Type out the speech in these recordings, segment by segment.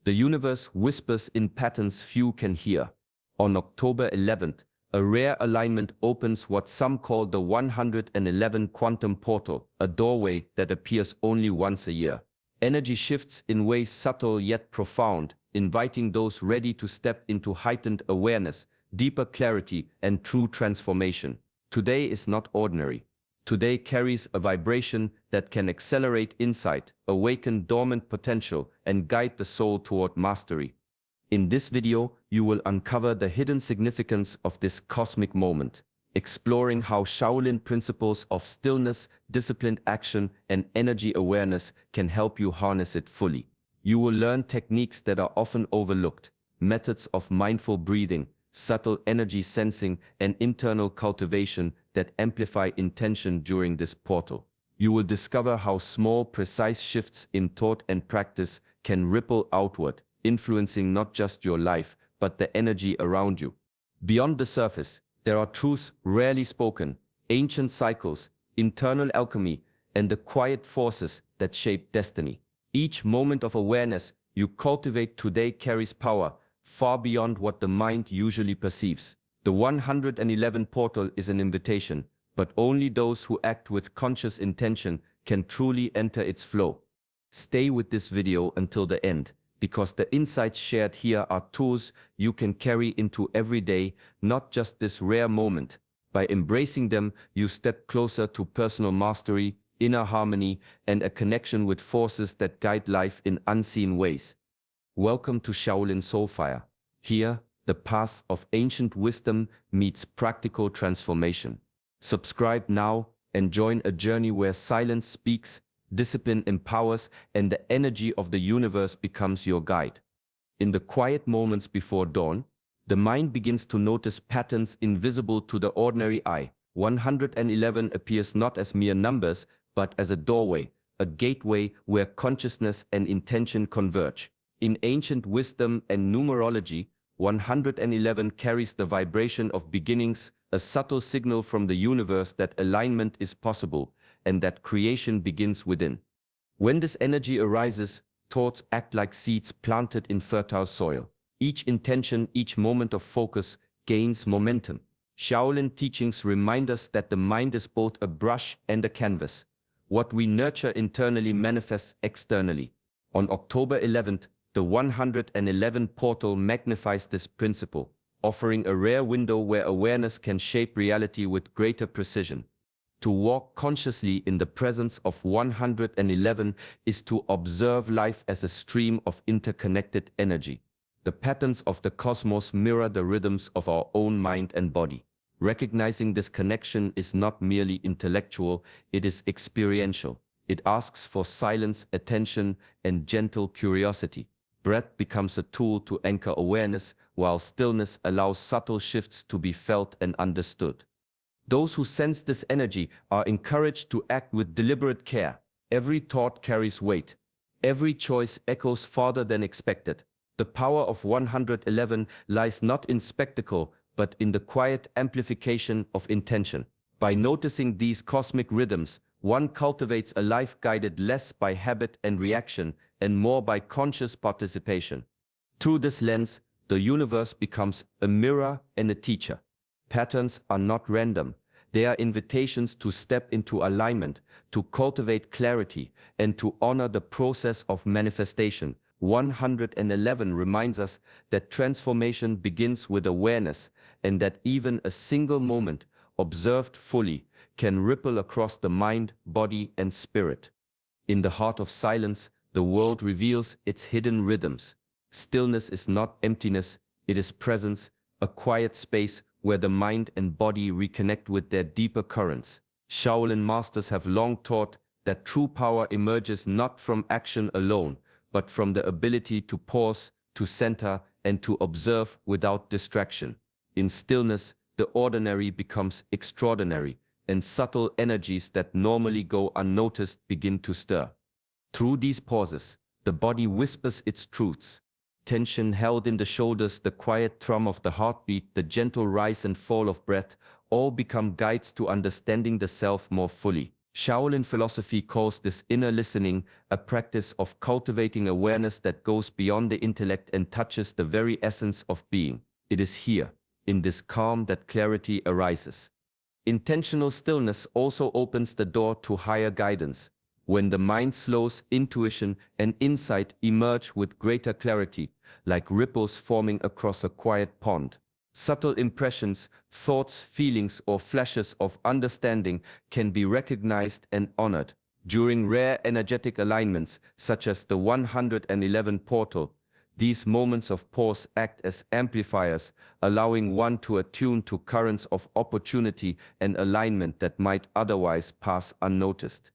The universe whispers in patterns few can hear. On October 11th, a rare alignment opens what some call the 111 quantum portal, a doorway that appears only once a year. Energy shifts in ways subtle yet profound, inviting those ready to step into heightened awareness, deeper clarity, and true transformation. Today is not ordinary. Today carries a vibration that can accelerate insight, awaken dormant potential, and guide the soul toward mastery. In this video, you will uncover the hidden significance of this cosmic moment, exploring how Shaolin principles of stillness, disciplined action, and energy awareness can help you harness it fully. You will learn techniques that are often overlooked, methods of mindful breathing, subtle energy sensing, and internal cultivation that amplify intention during this portal. You will discover how small, precise shifts in thought and practice can ripple outward, influencing not just your life, but the energy around you. Beyond the surface, there are truths rarely spoken, ancient cycles, internal alchemy, and the quiet forces that shape destiny. Each moment of awareness you cultivate today carries power, far beyond what the mind usually perceives. The 111 portal is an invitation, but only those who act with conscious intention can truly enter its flow. Stay with this video until the end, because the insights shared here are tools you can carry into every day, not just this rare moment. By embracing them, you step closer to personal mastery, inner harmony, and a connection with forces that guide life in unseen ways. Welcome to Shaolin Soulfire. Here, the path of ancient wisdom meets practical transformation. Subscribe now and join a journey where silence speaks, discipline empowers, and the energy of the universe becomes your guide. In the quiet moments before dawn, the mind begins to notice patterns invisible to the ordinary eye. 111 appears not as mere numbers, but as a doorway, a gateway where consciousness and intention converge. In ancient wisdom and numerology, 111 carries the vibration of beginnings, a subtle signal from the universe that alignment is possible and that creation begins within. When this energy arises, thoughts act like seeds planted in fertile soil. Each intention, each moment of focus gains momentum. Shaolin teachings remind us that the mind is both a brush and a canvas. What we nurture internally manifests externally. On October 11th, the 111 portal magnifies this principle, offering a rare window where awareness can shape reality with greater precision. To walk consciously in the presence of 111 is to observe life as a stream of interconnected energy. The patterns of the cosmos mirror the rhythms of our own mind and body. Recognizing this connection is not merely intellectual, it is experiential. It asks for silence, attention, and gentle curiosity. Breath becomes a tool to anchor awareness, while stillness allows subtle shifts to be felt and understood. Those who sense this energy are encouraged to act with deliberate care. Every thought carries weight. Every choice echoes farther than expected. The power of 111 lies not in spectacle, but in the quiet amplification of intention. By noticing these cosmic rhythms, one cultivates a life guided less by habit and reaction and more by conscious participation. Through this lens, the universe becomes a mirror and a teacher. Patterns are not random. They are invitations to step into alignment, to cultivate clarity, and to honor the process of manifestation. 111 reminds us that transformation begins with awareness, and that even a single moment, observed fully, can ripple across the mind, body, and spirit. In the heart of silence, the world reveals its hidden rhythms. Stillness is not emptiness, it is presence, a quiet space where the mind and body reconnect with their deeper currents. Shaolin masters have long taught that true power emerges not from action alone, but from the ability to pause, to center, and to observe without distraction. In stillness, the ordinary becomes extraordinary, and subtle energies that normally go unnoticed begin to stir. Through these pauses, the body whispers its truths. Tension held in the shoulders, the quiet thrum of the heartbeat, the gentle rise and fall of breath, all become guides to understanding the self more fully. Shaolin philosophy calls this inner listening a practice of cultivating awareness that goes beyond the intellect and touches the very essence of being. It is here, in this calm, that clarity arises. Intentional stillness also opens the door to higher guidance. When the mind slows, intuition and insight emerge with greater clarity, like ripples forming across a quiet pond. Subtle impressions, thoughts, feelings, or flashes of understanding can be recognized and honored. During rare energetic alignments, such as the 111 portal, these moments of pause act as amplifiers, allowing one to attune to currents of opportunity and alignment that might otherwise pass unnoticed.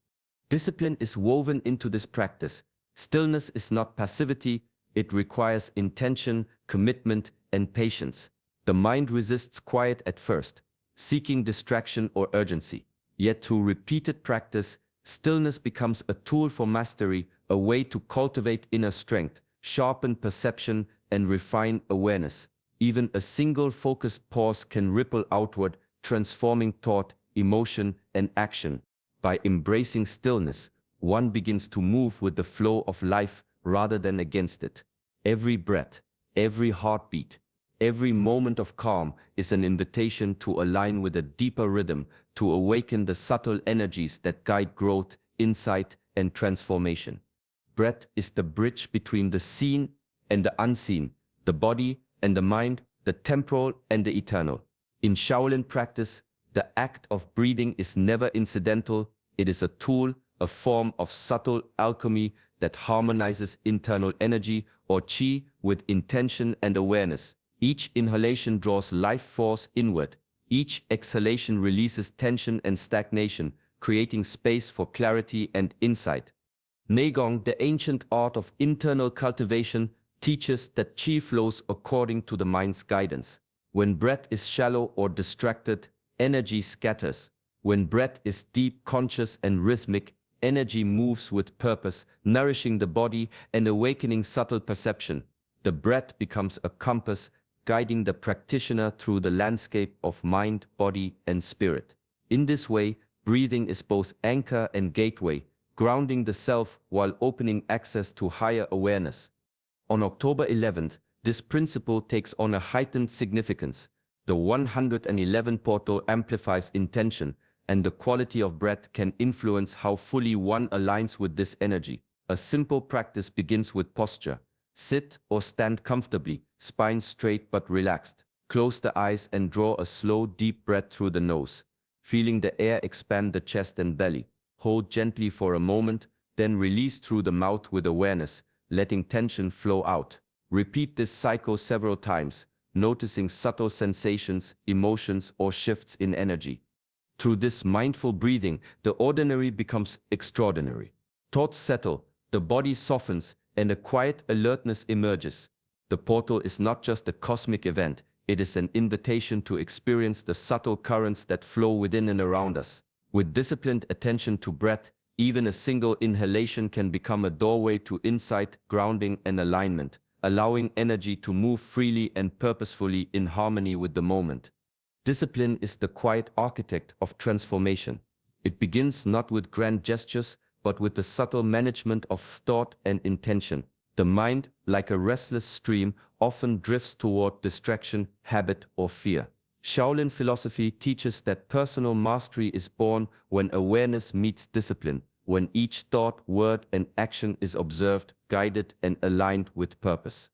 Discipline is woven into this practice. Stillness is not passivity, it requires intention, commitment, and patience. The mind resists quiet at first, seeking distraction or urgency. Yet through repeated practice, stillness becomes a tool for mastery, a way to cultivate inner strength, sharpen perception, and refine awareness. Even a single focused pause can ripple outward, transforming thought, emotion, and action. By embracing stillness, one begins to move with the flow of life rather than against it. Every breath, every heartbeat, every moment of calm is an invitation to align with a deeper rhythm, to awaken the subtle energies that guide growth, insight, and transformation. Breath is the bridge between the seen and the unseen, the body and the mind, the temporal and the eternal. In Shaolin practice, the act of breathing is never incidental, it is a tool, a form of subtle alchemy that harmonizes internal energy or qi with intention and awareness. Each inhalation draws life force inward, each exhalation releases tension and stagnation, creating space for clarity and insight. Neigong, the ancient art of internal cultivation, teaches that qi flows according to the mind's guidance. When breath is shallow or distracted, energy scatters. When breath is deep, conscious, and rhythmic, energy moves with purpose, nourishing the body and awakening subtle perception. The breath becomes a compass, guiding the practitioner through the landscape of mind, body, and spirit. In this way, breathing is both anchor and gateway, grounding the self while opening access to higher awareness. On October 11th, this principle takes on a heightened significance. The 111 portal amplifies intention, and the quality of breath can influence how fully one aligns with this energy. A simple practice begins with posture. Sit or stand comfortably, spine straight but relaxed. Close the eyes and draw a slow, deep breath through the nose, feeling the air expand the chest and belly. Hold gently for a moment, then release through the mouth with awareness, letting tension flow out. Repeat this cycle several times, noticing subtle sensations, emotions, or shifts in energy. Through this mindful breathing, the ordinary becomes extraordinary. Thoughts settle, the body softens, and a quiet alertness emerges. The portal is not just a cosmic event, it is an invitation to experience the subtle currents that flow within and around us. With disciplined attention to breath, even a single inhalation can become a doorway to insight, grounding, and alignment, allowing energy to move freely and purposefully in harmony with the moment. Discipline is the quiet architect of transformation. It begins not with grand gestures, but with the subtle management of thought and intention. The mind, like a restless stream, often drifts toward distraction, habit, or fear. Shaolin philosophy teaches that personal mastery is born when awareness meets discipline, when each thought, word, and action is observed, guided, and aligned with purpose.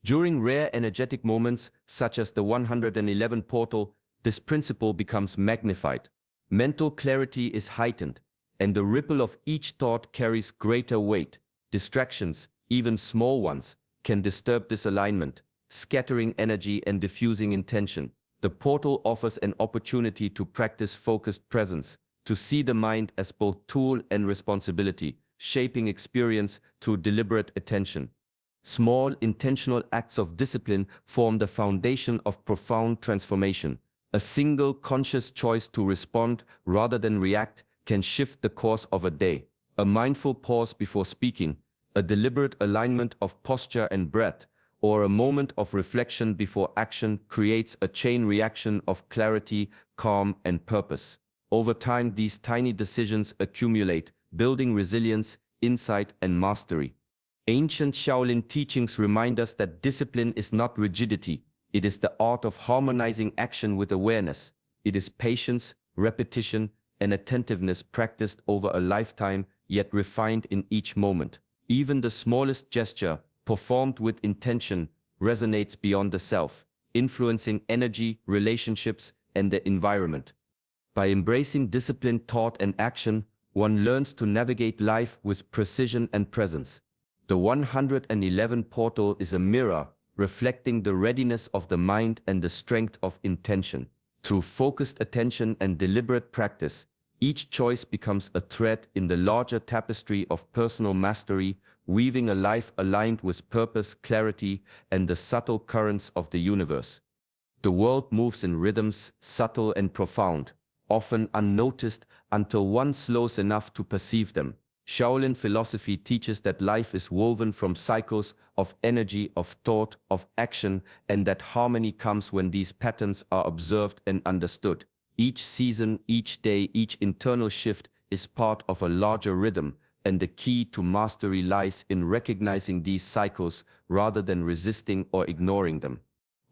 During rare energetic moments, such as the 111 portal, this principle becomes magnified. Mental clarity is heightened, and the ripple of each thought carries greater weight. Distractions, even small ones, can disturb this alignment, scattering energy and diffusing intention. The portal offers an opportunity to practice focused presence, to see the mind as both tool and responsibility, shaping experience through deliberate attention. Small, intentional acts of discipline form the foundation of profound transformation. A single conscious choice to respond rather than react can shift the course of a day. A mindful pause before speaking, a deliberate alignment of posture and breath, or a moment of reflection before action creates a chain reaction of clarity, calm, and purpose. Over time, these tiny decisions accumulate, building resilience, insight, and mastery. Ancient Shaolin teachings remind us that discipline is not rigidity. It is the art of harmonizing action with awareness. It is patience, repetition, and attentiveness practiced over a lifetime, yet refined in each moment. Even the smallest gesture, performed with intention, resonates beyond the self, influencing energy, relationships, and the environment. By embracing discipline, thought, and action, one learns to navigate life with precision and presence. The 111 portal is a mirror, reflecting the readiness of the mind and the strength of intention. Through focused attention and deliberate practice, each choice becomes a thread in the larger tapestry of personal mastery, weaving a life aligned with purpose, clarity, and the subtle currents of the universe. The world moves in rhythms, subtle and profound, often unnoticed until one slows enough to perceive them. Shaolin philosophy teaches that life is woven from cycles of energy, of thought, of action, and that harmony comes when these patterns are observed and understood. Each season, each day, each internal shift is part of a larger rhythm, and the key to mastery lies in recognizing these cycles rather than resisting or ignoring them.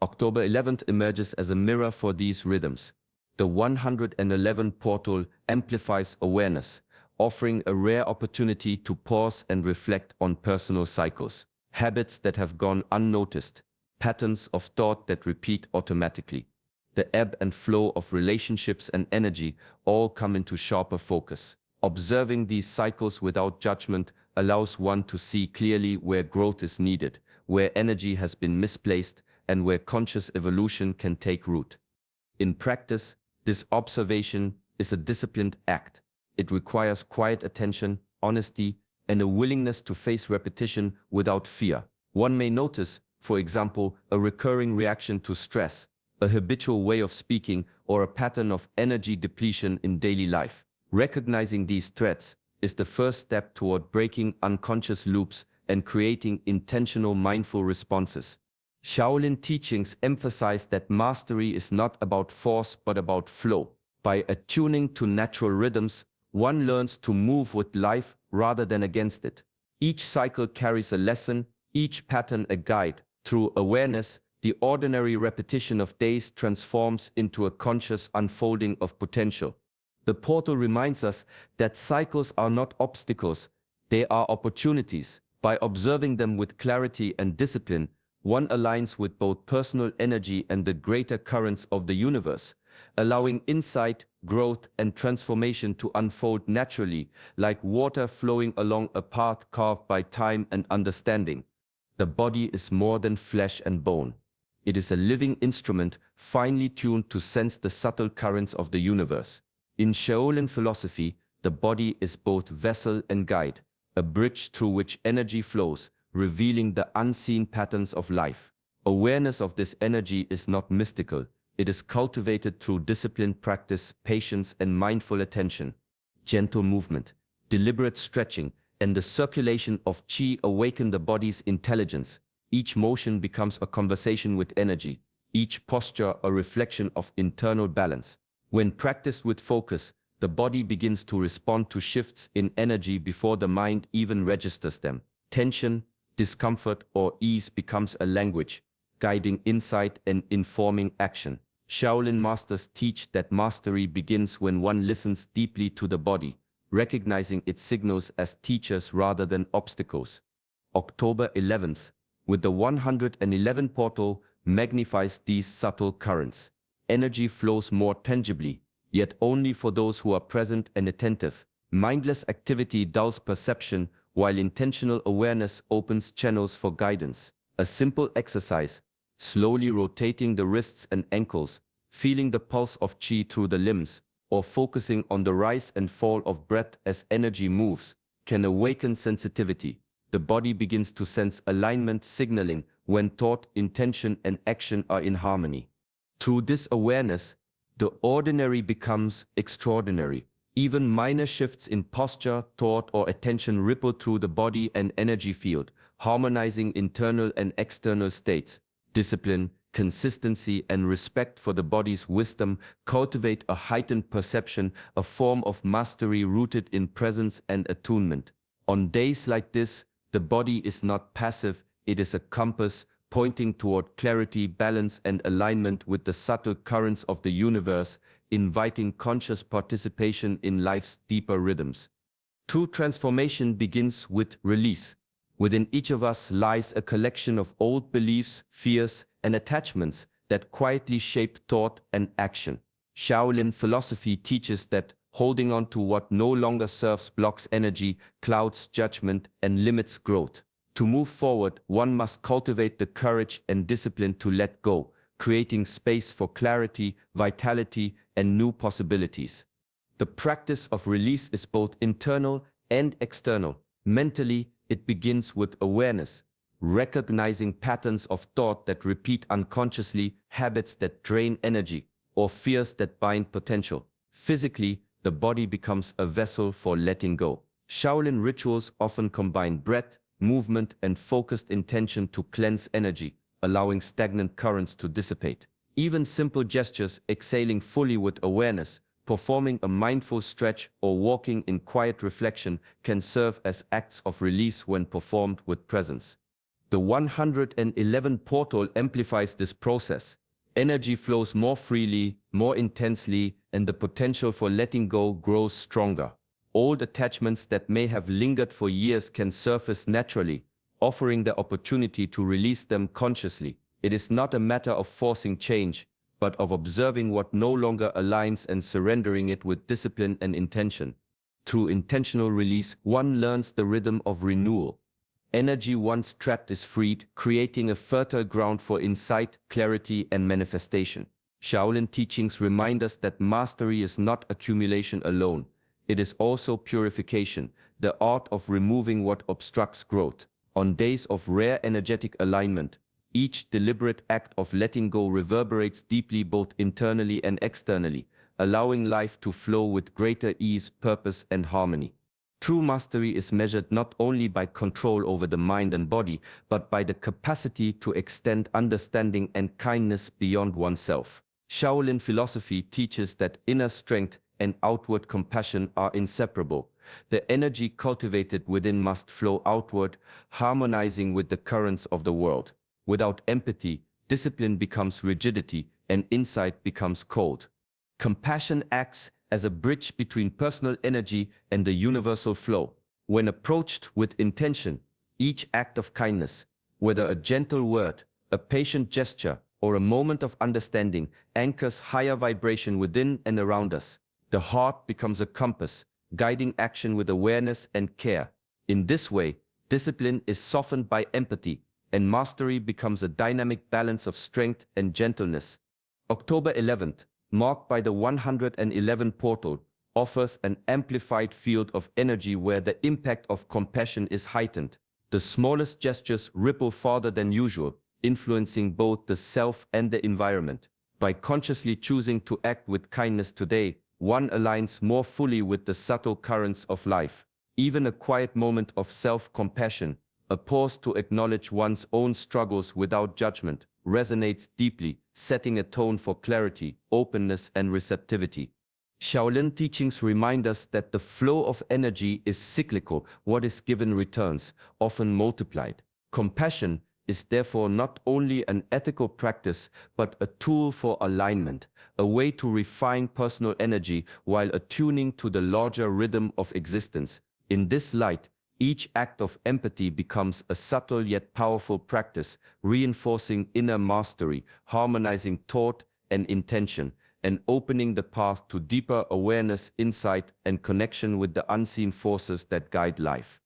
October 11th emerges as a mirror for these rhythms. The 111 portal amplifies awareness, offering a rare opportunity to pause and reflect on personal cycles, habits that have gone unnoticed, patterns of thought that repeat automatically. The ebb and flow of relationships and energy all come into sharper focus. Observing these cycles without judgment allows one to see clearly where growth is needed, where energy has been misplaced, and where conscious evolution can take root. In practice, this observation is a disciplined act. It requires quiet attention, honesty, and a willingness to face repetition without fear. One may notice, for example, a recurring reaction to stress, a habitual way of speaking, or a pattern of energy depletion in daily life. Recognizing these threats is the first step toward breaking unconscious loops and creating intentional mindful responses. Shaolin teachings emphasize that mastery is not about force but about flow. By attuning to natural rhythms, one learns to move with life rather than against it. Each cycle carries a lesson, each pattern a guide. Through awareness, the ordinary repetition of days transforms into a conscious unfolding of potential. The portal reminds us that cycles are not obstacles, they are opportunities. By observing them with clarity and discipline, one aligns with both personal energy and the greater currents of the universe, allowing insight, growth, and transformation to unfold naturally, like water flowing along a path carved by time and understanding. The body is more than flesh and bone. It is a living instrument, finely tuned to sense the subtle currents of the universe. In Shaolin philosophy, the body is both vessel and guide, a bridge through which energy flows, revealing the unseen patterns of life. Awareness of this energy is not mystical. It is cultivated through disciplined practice, patience, and mindful attention. Gentle movement, deliberate stretching, and the circulation of qi awaken the body's intelligence. Each motion becomes a conversation with energy, each posture a reflection of internal balance. When practiced with focus, the body begins to respond to shifts in energy before the mind even registers them. Tension, discomfort, or ease becomes a language, guiding insight and informing action. Shaolin masters teach that mastery begins when one listens deeply to the body, recognizing its signals as teachers rather than obstacles. October 11th, with the 111 portal, magnifies these subtle currents. Energy flows more tangibly, yet only for those who are present and attentive. Mindless activity dulls perception, while intentional awareness opens channels for guidance. A simple exercise, slowly rotating the wrists and ankles, feeling the pulse of qi through the limbs, or focusing on the rise and fall of breath as energy moves, can awaken sensitivity. The body begins to sense alignment, signaling when thought, intention, and action are in harmony. Through this awareness, the ordinary becomes extraordinary. Even minor shifts in posture, thought, or attention ripple through the body and energy field, harmonizing internal and external states. Discipline, consistency, and respect for the body's wisdom cultivate a heightened perception, a form of mastery rooted in presence and attunement. On days like this, the body is not passive, it is a compass pointing toward clarity, balance, and alignment with the subtle currents of the universe, inviting conscious participation in life's deeper rhythms. True transformation begins with release. Within each of us lies a collection of old beliefs, fears, and attachments that quietly shape thought and action. Shaolin philosophy teaches that holding on to what no longer serves blocks energy, clouds judgment, and limits growth. To move forward, one must cultivate the courage and discipline to let go, creating space for clarity, vitality, and new possibilities. The practice of release is both internal and external. Mentally, it begins with awareness, recognizing patterns of thought that repeat unconsciously, habits that drain energy, or fears that bind potential. Physically, the body becomes a vessel for letting go. Shaolin rituals often combine breath, movement, and focused intention to cleanse energy, allowing stagnant currents to dissipate. Even simple gestures, exhaling fully with awareness, performing a mindful stretch, or walking in quiet reflection can serve as acts of release when performed with presence. The 111 portal amplifies this process. Energy flows more freely, more intensely, and the potential for letting go grows stronger. Old attachments that may have lingered for years can surface naturally, offering the opportunity to release them consciously. It is not a matter of forcing change, but of observing what no longer aligns and surrendering it with discipline and intention. Through intentional release, one learns the rhythm of renewal. Energy once trapped is freed, creating a fertile ground for insight, clarity, and manifestation. Shaolin teachings remind us that mastery is not accumulation alone. It is also purification, the art of removing what obstructs growth. On days of rare energetic alignment, each deliberate act of letting go reverberates deeply both internally and externally, allowing life to flow with greater ease, purpose, and harmony. True mastery is measured not only by control over the mind and body, but by the capacity to extend understanding and kindness beyond oneself. Shaolin philosophy teaches that inner strength and outward compassion are inseparable. The energy cultivated within must flow outward, harmonizing with the currents of the world. Without empathy, discipline becomes rigidity and insight becomes cold. Compassion acts as a bridge between personal energy and the universal flow. When approached with intention, each act of kindness, whether a gentle word, a patient gesture, or a moment of understanding, anchors higher vibration within and around us. The heart becomes a compass, guiding action with awareness and care. In this way, discipline is softened by empathy, and mastery becomes a dynamic balance of strength and gentleness. October 11th, marked by the 111 portal, offers an amplified field of energy where the impact of compassion is heightened. The smallest gestures ripple farther than usual, influencing both the self and the environment. By consciously choosing to act with kindness today, one aligns more fully with the subtle currents of life. Even a quiet moment of self-compassion, a pause to acknowledge one's own struggles without judgment, resonates deeply, setting a tone for clarity, openness, and receptivity. Shaolin teachings remind us that the flow of energy is cyclical. What is given returns, often multiplied. Compassion is therefore not only an ethical practice, but a tool for alignment, a way to refine personal energy while attuning to the larger rhythm of existence. In this light, each act of empathy becomes a subtle yet powerful practice, reinforcing inner mastery, harmonizing thought and intention, and opening the path to deeper awareness, insight, and connection with the unseen forces that guide life.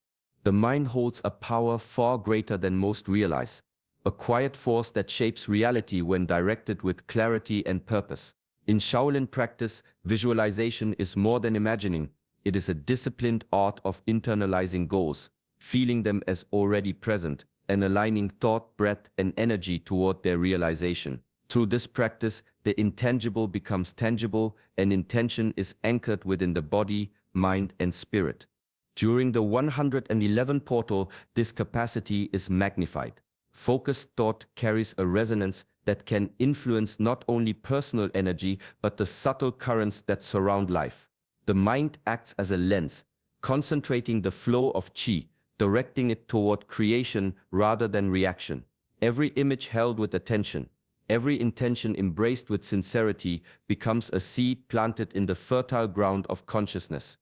The mind holds a power far greater than most realize, a quiet force that shapes reality when directed with clarity and purpose. In Shaolin practice, visualization is more than imagining. It is a disciplined art of internalizing goals, feeling them as already present, and aligning thought, breath, and energy toward their realization. Through this practice, the intangible becomes tangible, and intention is anchored within the body, mind, and spirit. During the 111 portal, this capacity is magnified. Focused thought carries a resonance that can influence not only personal energy but the subtle currents that surround life. The mind acts as a lens, concentrating the flow of qi, directing it toward creation rather than reaction. Every image held with attention, every intention embraced with sincerity becomes a seed planted in the fertile ground of consciousness.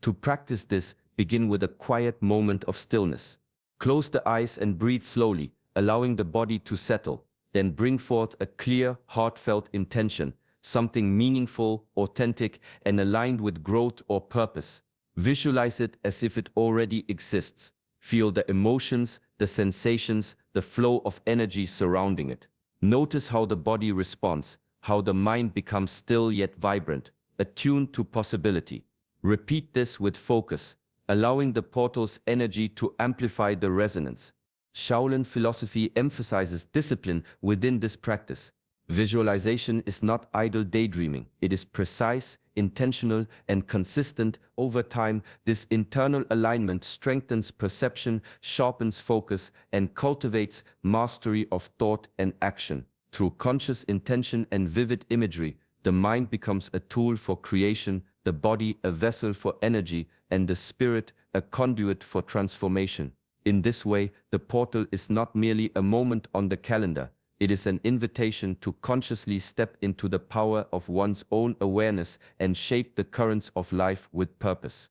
To practice this, begin with a quiet moment of stillness. Close the eyes and breathe slowly, allowing the body to settle. Then bring forth a clear, heartfelt intention, something meaningful, authentic, and aligned with growth or purpose. Visualize it as if it already exists. Feel the emotions, the sensations, the flow of energy surrounding it. Notice how the body responds, how the mind becomes still yet vibrant, attuned to possibility. Repeat this with focus, allowing the portal's energy to amplify the resonance. Shaolin philosophy emphasizes discipline within this practice. Visualization is not idle daydreaming. It is precise, intentional, and consistent. Over time, this internal alignment strengthens perception, sharpens focus, and cultivates mastery of thought and action. Through conscious intention and vivid imagery, the mind becomes a tool for creation, the body a vessel for energy, and the spirit a conduit for transformation. In this way, the portal is not merely a moment on the calendar. It is an invitation to consciously step into the power of one's own awareness and shape the currents of life with purpose.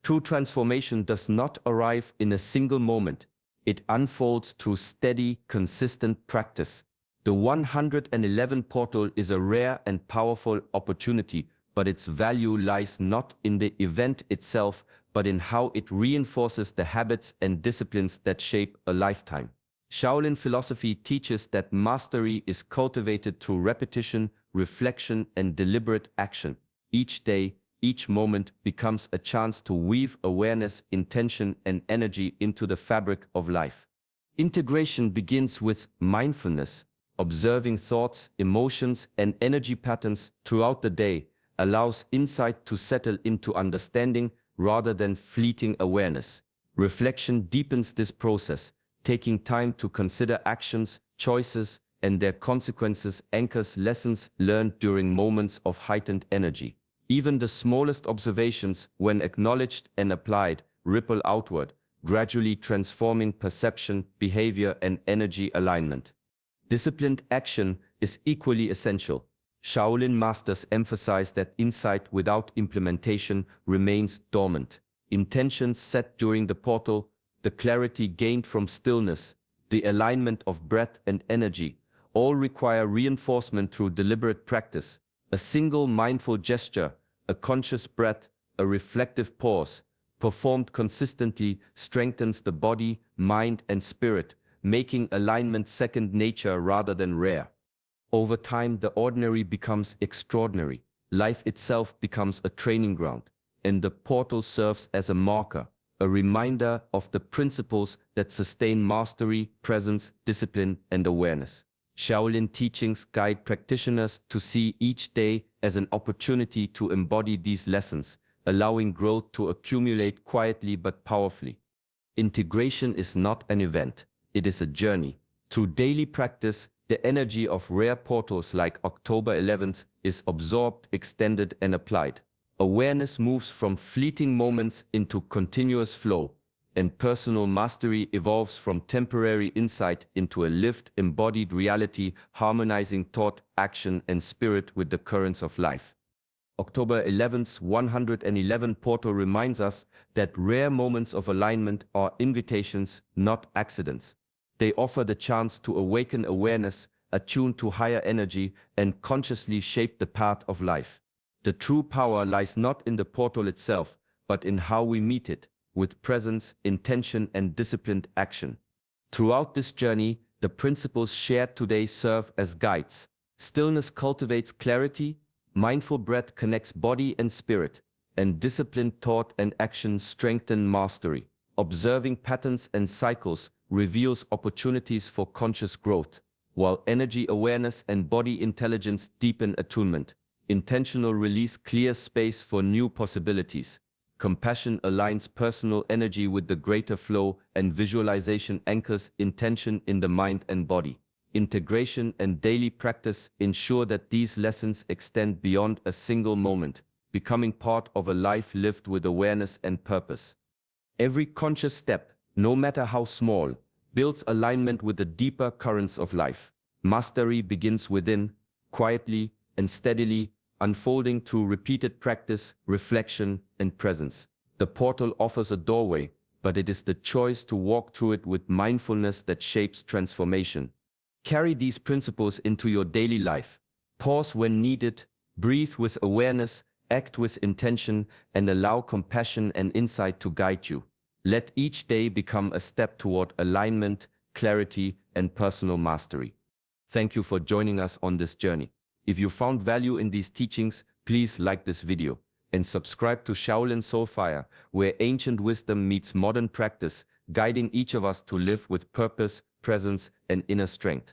True transformation does not arrive in a single moment. It unfolds through steady, consistent practice. The 111 portal is a rare and powerful opportunity, but its value lies not in the event itself, but in how it reinforces the habits and disciplines that shape a lifetime. Shaolin philosophy teaches that mastery is cultivated through repetition, reflection, and deliberate action. Each day, each moment becomes a chance to weave awareness, intention, and energy into the fabric of life. Integration begins with mindfulness. Observing thoughts, emotions, and energy patterns throughout the day allows insight to settle into understanding rather than fleeting awareness. Reflection deepens this process. Taking time to consider actions, choices, and their consequences anchors lessons learned during moments of heightened energy. Even the smallest observations, when acknowledged and applied, ripple outward, gradually transforming perception, behavior, and energy alignment. Disciplined action is equally essential. Shaolin masters emphasize that insight without implementation remains dormant. Intentions set during the portal, the clarity gained from stillness, the alignment of breath and energy, all require reinforcement through deliberate practice. A single mindful gesture, a conscious breath, a reflective pause, performed consistently strengthens the body, mind, and spirit, making alignment second nature rather than rare. Over time, the ordinary becomes extraordinary. Life itself becomes a training ground, and the portal serves as a marker, a reminder of the principles that sustain mastery, presence, discipline, and awareness. Shaolin teachings guide practitioners to see each day as an opportunity to embody these lessons, allowing growth to accumulate quietly but powerfully. Integration is not an event, it is a journey. Through daily practice, the energy of rare portals like October 11th is absorbed, extended, and applied. Awareness moves from fleeting moments into continuous flow, and personal mastery evolves from temporary insight into a lived, embodied reality, harmonizing thought, action, and spirit with the currents of life. October 11th's 111 portal reminds us that rare moments of alignment are invitations, not accidents. They offer the chance to awaken awareness, attune to higher energy, and consciously shape the path of life. The true power lies not in the portal itself, but in how we meet it, with presence, intention, and disciplined action. Throughout this journey, the principles shared today serve as guides. Stillness cultivates clarity, mindful breath connects body and spirit, and disciplined thought and action strengthen mastery. Observing patterns and cycles reveals opportunities for conscious growth, while energy awareness and body intelligence deepen attunement. Intentional release clears space for new possibilities. Compassion aligns personal energy with the greater flow, and visualization anchors intention in the mind and body. integration, and daily practice ensure that these lessons extend beyond a single moment, becoming part of a life lived with awareness and purpose. Every conscious step, no matter how small, builds alignment with the deeper currents of life. Mastery begins within, quietly and steadily, unfolding through repeated practice, reflection, and presence. The portal offers a doorway, but it is the choice to walk through it with mindfulness that shapes transformation. Carry these principles into your daily life. Pause when needed, breathe with awareness, act with intention, and allow compassion and insight to guide you. Let each day become a step toward alignment, clarity, and personal mastery. Thank you for joining us on this journey. If you found value in these teachings, please like this video and subscribe to Shaolin Soulfire, where ancient wisdom meets modern practice, guiding each of us to live with purpose, presence, and inner strength.